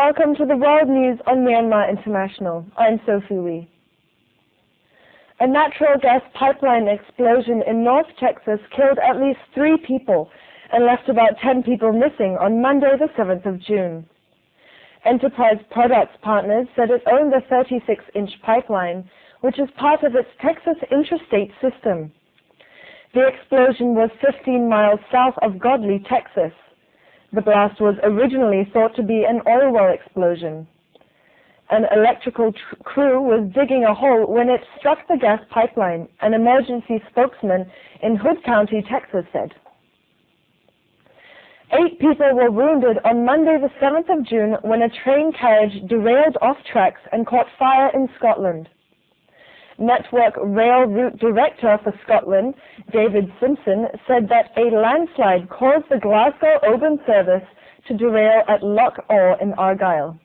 Welcome to the World News on Myanmar International. I'm Sophie Lee. A natural gas pipeline explosion in North Texas killed at least 3 people and left about 10 people missing on Monday, the 7th of June. Enterprise Products Partners said it owned the 36-inch pipeline, which is part of its Texas intrastate system. The explosion was 15 miles south of Godley, Texas. The blast was originally thought to be an oil well explosion. An electrical crew was digging a hole when it struck the gas pipeline, an emergency spokesman in Hood County, Texas said. 8 people were wounded on Monday the 7th of June when a train carriage derailed off tracks and caught fire in Scotland. Network Rail Route Director for Scotland, David Simpson, said that a landslide caused the Glasgow-Oban service to derail at Loch Awe in Argyll.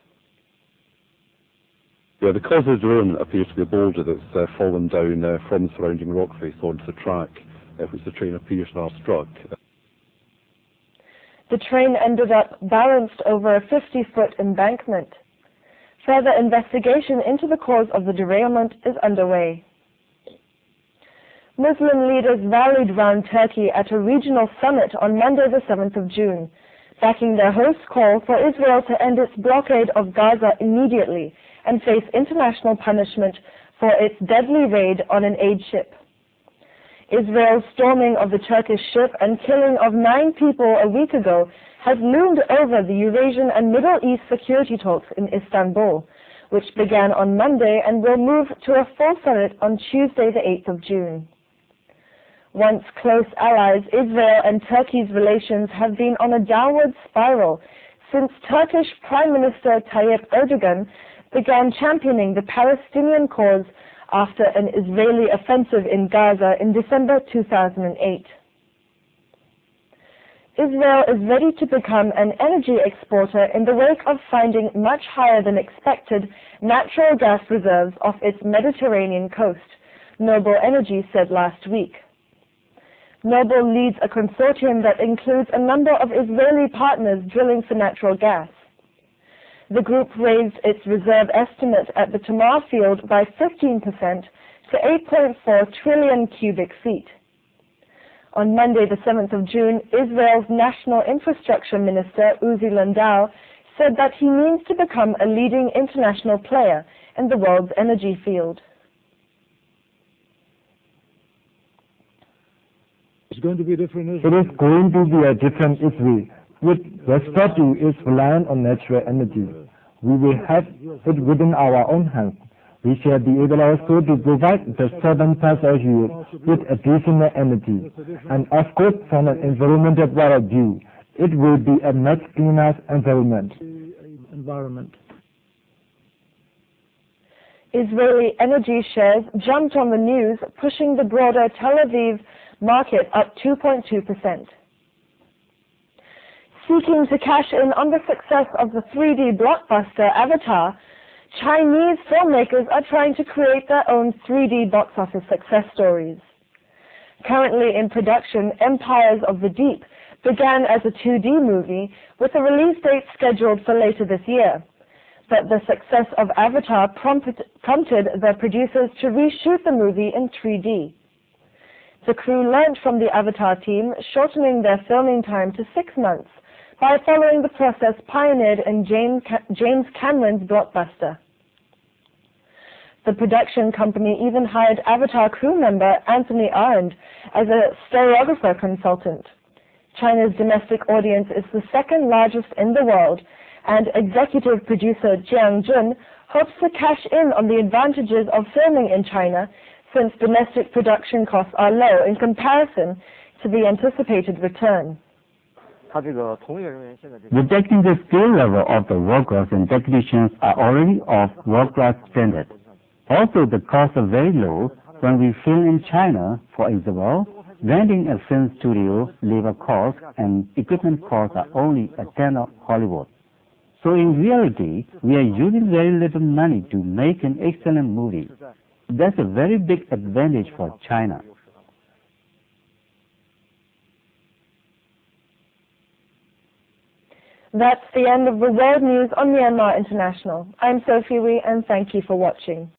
Yeah, the cause of the derailment appears to be a boulder that's fallen down from the surrounding rock face onto the track, which the train appears to have struck. The train ended up balanced over a 50-foot embankment. Further investigation into the cause of the derailment is underway. Muslim leaders rallied round Turkey at a regional summit on Monday the 7th of June, backing their host's call for Israel to end its blockade of Gaza immediately and face international punishment for its deadly raid on an aid ship. Israel's storming of the Turkish ship and killing of 9 people a week ago has loomed over the Eurasian and Middle East security talks in Istanbul, which began on Monday and will move to a full summit on Tuesday the 8th of June. Once close allies, Israel and Turkey's relations have been on a downward spiral since Turkish Prime Minister Tayyip Erdogan began championing the Palestinian cause after an Israeli offensive in Gaza in December 2008. Israel is ready to become an energy exporter in the wake of finding much higher than expected natural gas reserves off its Mediterranean coast, Noble Energy said last week. Noble leads a consortium that includes a number of Israeli partners drilling for natural gas. The group raised its reserve estimate at the Tamar field by 15% to 8.4 trillion cubic feet. On Monday, the 7th of June, Israel's National Infrastructure Minister, Uzi Landau, said that he means to become a leading international player in the world's energy field. It's going to be different. It is going to be a different Israel, with respect to its reliance on natural energy. We will have it within our own hands. We shall be able also to provide the southern part of Europe with additional energy. And of course, from an environmental point of view, it will be a much cleaner environment. Israeli energy shares jumped on the news, pushing the broader Tel Aviv market up 2.2%. Seeking to cash in on the success of the 3D blockbuster Avatar, Chinese filmmakers are trying to create their own 3D box office success stories. Currently in production, Empires of the Deep began as a 2D movie with a release date scheduled for later this year. But the success of Avatar prompted the producers to reshoot the movie in 3D. The crew learned from the Avatar team, shortening their filming time to 6 months by following the process pioneered in James Cameron's blockbuster. The production company even hired Avatar crew member Anthony Arndt as a stereographer consultant. China's domestic audience is the second largest in the world, and executive producer Jiang Jun hopes to cash in on the advantages of filming in China since domestic production costs are low in comparison to the anticipated return. Detecting the skill level of the workers and technicians are already of world-class standard. Also, the costs are very low. When we film in China, for example, renting a film studio, labor costs, and equipment costs are only a tenth of Hollywood. So in reality, we are using very little money to make an excellent movie. That's a very big advantage for China. That's the end of the World News on Myanmar International. I'm Sophie Wee, and thank you for watching.